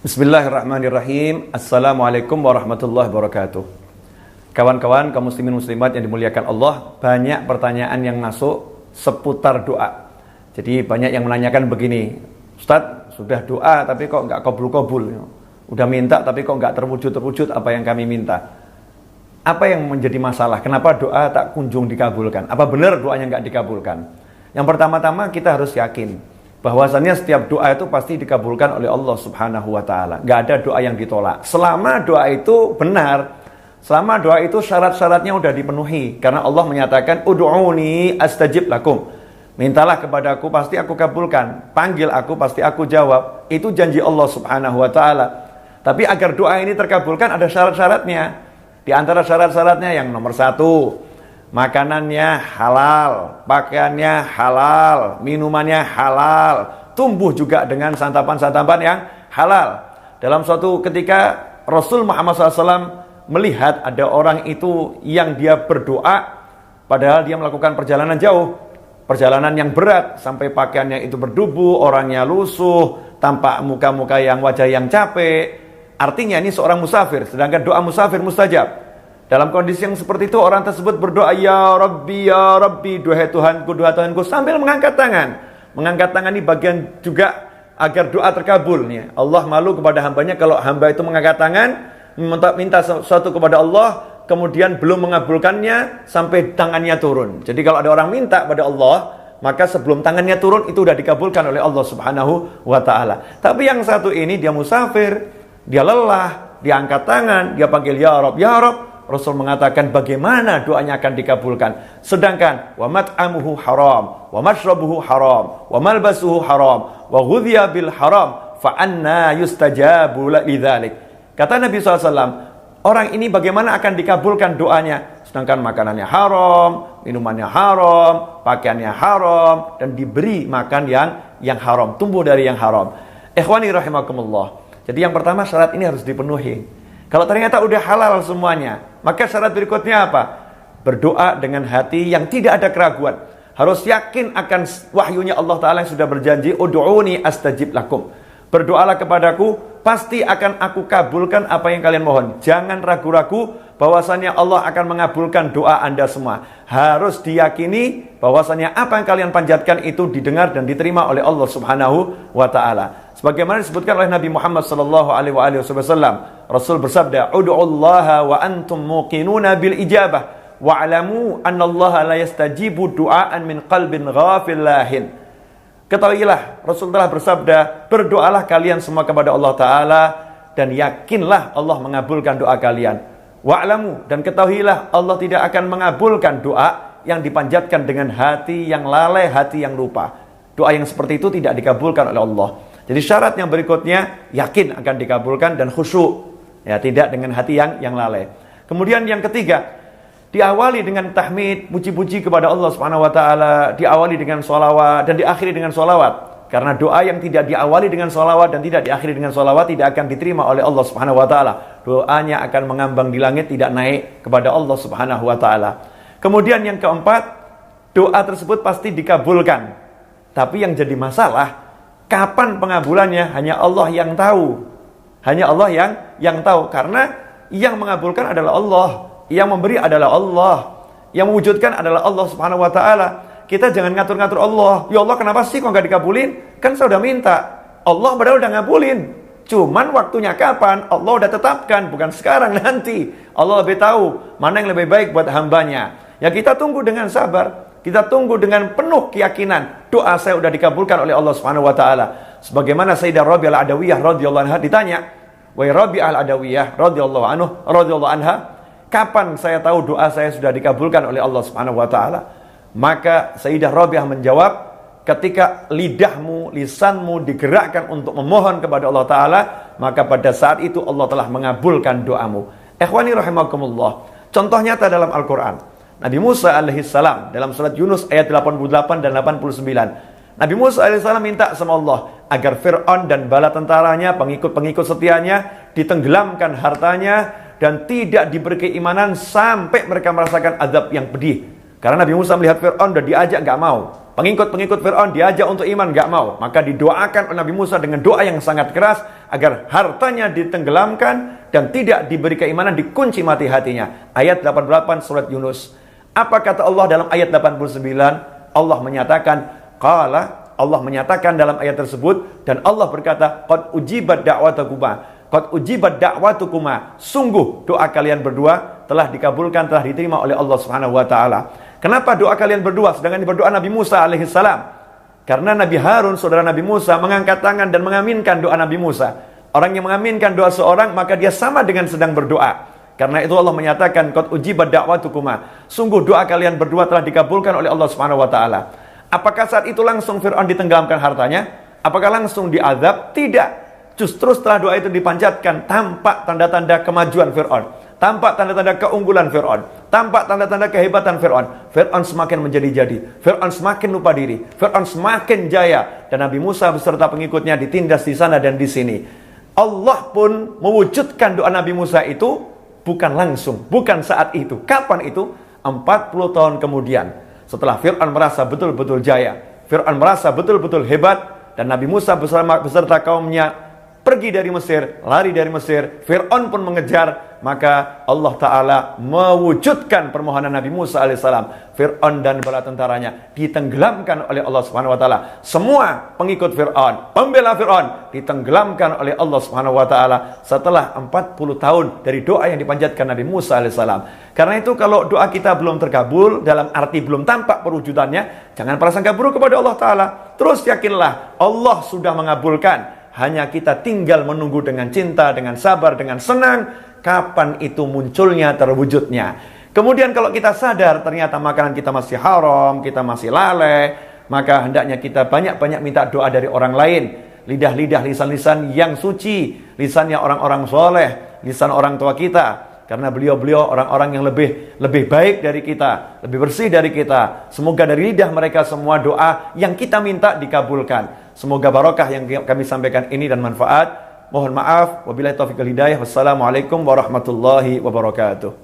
Bismillahirrahmanirrahim. Assalamualaikum warahmatullahi wabarakatuh. Kawan-kawan kaum muslimin muslimat yang dimuliakan Allah, banyak pertanyaan yang masuk seputar doa. Jadi banyak yang menanyakan begini, Ustadz, sudah doa tapi kok nggak kabul-kabul, udah minta tapi kok nggak terwujud-terwujud apa yang kami minta. Apa yang menjadi masalah? Kenapa doa tak kunjung dikabulkan? Apa benar doanya nggak dikabulkan? Yang pertama-tama kita harus yakin bahwasannya setiap doa itu pasti dikabulkan oleh Allah Subhanahu wa taala. Nggak ada doa yang ditolak. Selama doa itu benar, selama doa itu syarat-syaratnya udah dipenuhi. Karena Allah menyatakan ud'uni astajib lakum. Mintalah kepadaku pasti aku kabulkan. Panggil aku pasti aku jawab. Itu janji Allah Subhanahu wa taala. Tapi agar doa ini terkabulkan ada syarat-syaratnya. Di antara syarat-syaratnya yang nomor 1, makanannya halal, pakaiannya halal, minumannya halal, tumbuh juga dengan santapan-santapan yang halal. Dalam suatu ketika Rasul Muhammad SAW melihat ada orang itu yang dia berdoa padahal dia melakukan perjalanan jauh, perjalanan yang berat, sampai pakaiannya itu berdebu, orangnya lusuh, tampak muka-muka yang wajah yang capek. Artinya ini seorang musafir, sedangkan doa musafir mustajab. Dalam kondisi yang seperti itu orang tersebut berdoa, ya Rabbi, duhai Tuhanku, sambil mengangkat tangan. Mengangkat tangan ini bagian juga agar doa terkabul. Allah malu kepada hambanya kalau hamba itu mengangkat tangan, minta sesuatu kepada Allah, kemudian belum mengabulkannya sampai tangannya turun. Jadi kalau ada orang minta pada Allah, maka sebelum tangannya turun itu sudah dikabulkan oleh Allah Subhanahu wa ta'ala. Tapi yang satu ini dia musafir, dia lelah, dia angkat tangan, dia panggil ya Rabb, ya Rabb. Rasul mengatakan bagaimana doanya akan dikabulkan. Sedangkan wa mat'amuhu haram, wa mashrabuhu haram, wa malbasuhu haram, wa ghudhiya bil haram, fa anna yustajabu lidzalik. Kata Nabi SAW, orang ini bagaimana akan dikabulkan doanya? Sedangkan makanannya haram, minumannya haram, pakaiannya haram, dan diberi makan yang haram, tumbuh dari yang haram. Ikhwani rahimakumullah. Jadi yang pertama syarat ini harus dipenuhi. Kalau ternyata udah halal semuanya, maka syarat berikutnya apa? Berdoa dengan hati yang tidak ada keraguan. Harus yakin akan wahyunya Allah Ta'ala yang sudah berjanji, ud'uni astajib lakum. Berdoalah kepadaku, pasti akan aku kabulkan apa yang kalian mohon. Jangan ragu-ragu bahwasannya Allah akan mengabulkan doa Anda semua. Harus diyakini bahwasannya apa yang kalian panjatkan itu didengar dan diterima oleh Allah Subhanahu wa Ta'ala. Sebagaimana disebutkan oleh Nabi Muhammad sallallahu alaihi wasallam, Rasul bersabda, "Ud'ullaha wa antum muqinuna bil ijabah wa'lamu annallaha la yastajibu du'aan min qalbin ghafil lahin." Ketahuilah, Rasul telah bersabda, berdoalah kalian semua kepada Allah Ta'ala dan yakinlah Allah mengabulkan doa kalian. Wa'lamu, dan ketahuilah Allah tidak akan mengabulkan doa yang dipanjatkan dengan hati yang lalai, hati yang lupa. Doa yang seperti itu tidak dikabulkan oleh Allah. Jadi syarat yang berikutnya, yakin akan dikabulkan dan khusyuk. Ya, tidak dengan hati yang lalai. Kemudian yang ketiga, diawali dengan tahmid, puji-puji kepada Allah Subhanahu wa taala, diawali dengan sholawat dan diakhiri dengan sholawat. Karena doa yang tidak diawali dengan sholawat dan tidak diakhiri dengan sholawat tidak akan diterima oleh Allah Subhanahu wa taala. Doanya akan mengambang di langit, tidak naik kepada Allah Subhanahu wa taala. Kemudian yang keempat, doa tersebut pasti dikabulkan. Tapi yang jadi masalah, kapan pengabulannya hanya Allah yang tahu. Hanya Allah yang tahu. Karena yang mengabulkan adalah Allah, yang memberi adalah Allah, yang mewujudkan adalah Allah Subhanahu wa taala. Kita jangan ngatur-ngatur Allah. Ya Allah, kenapa sih kok enggak dikabulin? Kan saya udah minta. Allah padahal udah ngabulin. Cuman waktunya kapan? Allah udah tetapkan, bukan sekarang, nanti. Allah lebih tahu mana yang lebih baik buat hambanya. Ya kita tunggu dengan sabar. Kita tunggu dengan penuh keyakinan. Doa saya sudah dikabulkan oleh Allah Subhanahu wa taala. Sebagaimana Sayyidah Rabi'ah Al-Adawiyah radhiyallahu anha ditanya, "Wahai Rabi'ah Al-Adawiyah radhiyallahu anha, kapan saya tahu doa saya sudah dikabulkan oleh Allah Subhanahu wa taala?" Maka Sayyidah Rabi'ah menjawab, ketika lidahmu, lisanmu digerakkan untuk memohon kepada Allah taala, maka pada saat itu Allah telah mengabulkan doamu. Ikhwani rahimakumullah. Contoh nyata dalam Al-Qur'an. Nabi Musa alaihissalam dalam surat Yunus ayat 88 dan 89 Nabi Musa alaihissalam minta sama Allah agar Fir'aun dan bala tentaranya, pengikut-pengikut setianya, ditenggelamkan hartanya dan tidak diberi keimanan sampai mereka merasakan azab yang pedih. Karena Nabi Musa melihat Fir'aun dan diajak gak mau. Pengikut-pengikut Fir'aun diajak untuk iman gak mau. Maka didoakan oleh Nabi Musa dengan doa yang sangat keras agar hartanya ditenggelamkan dan tidak diberi keimanan, dikunci mati hatinya. Ayat 88 surat Yunus. Apa kata Allah dalam ayat 89? Allah menyatakan Allah menyatakan dalam ayat tersebut, dan Allah berkata, qad ujibat da'watukuma, sungguh doa kalian berdua telah dikabulkan, telah diterima oleh Allah Subhanahu wa taala. Kenapa doa kalian berdua sedangkan berdoa Nabi Musa alaihissalam? Karena Nabi Harun, saudara Nabi Musa, mengangkat tangan dan mengaminkan doa Nabi Musa. Orang yang mengaminkan doa seorang, maka dia sama dengan sedang berdoa. Karena itu Allah menyatakan, qad ujibat da'watukuma, sungguh doa kalian berdua telah dikabulkan oleh Allah Subhanahu wa taala. Apakah saat itu langsung Fir'aun ditenggelamkan hartanya? Apakah langsung diazab? Tidak. Justru setelah doa itu dipanjatkan, tampak tanda-tanda kemajuan Fir'aun, tampak tanda-tanda keunggulan Fir'aun, tampak tanda-tanda kehebatan Fir'aun. Fir'aun semakin menjadi-jadi, Fir'aun semakin lupa diri, Fir'aun semakin jaya, dan Nabi Musa beserta pengikutnya ditindas di sana dan di sini. Allah pun mewujudkan doa Nabi Musa itu bukan langsung, bukan saat itu. Kapan itu? 40 tahun kemudian. Setelah Fir'aun merasa betul-betul jaya, Fir'aun merasa betul-betul hebat, dan Nabi Musa beserta kaumnya pergi dari Mesir, lari dari Mesir, Fir'aun pun mengejar, maka Allah Ta'ala mewujudkan permohonan Nabi Musa alaihissalam. Fir'aun dan bala tentaranya ditenggelamkan oleh Allah Subhanahu wa taala. Semua pengikut Fir'aun, pembela Fir'aun, ditenggelamkan oleh Allah Subhanahu wa taala setelah 40 tahun dari doa yang dipanjatkan Nabi Musa alaihissalam. Karena itu kalau doa kita belum terkabul, dalam arti belum tampak perwujudannya, jangan prasangka buruk kepada Allah Ta'ala. Terus yakinlah Allah sudah mengabulkan. Hanya kita tinggal menunggu dengan cinta, dengan sabar, dengan senang, kapan itu munculnya, terwujudnya. Kemudian kalau kita sadar ternyata makanan kita masih haram, kita masih lalai, maka hendaknya kita banyak-banyak minta doa dari orang lain. Lidah-lidah, lisan-lisan yang suci, lisannya orang-orang soleh, lisan orang tua kita. Karena beliau-beliau orang-orang yang lebih baik dari kita, lebih bersih dari kita. Semoga dari lidah mereka semua doa yang kita minta dikabulkan. Semoga barokah yang kami sampaikan ini dan manfaat. Mohon maaf. Wabillahi taufiq wal hidayah. Wassalamualaikum warahmatullahi wabarakatuh.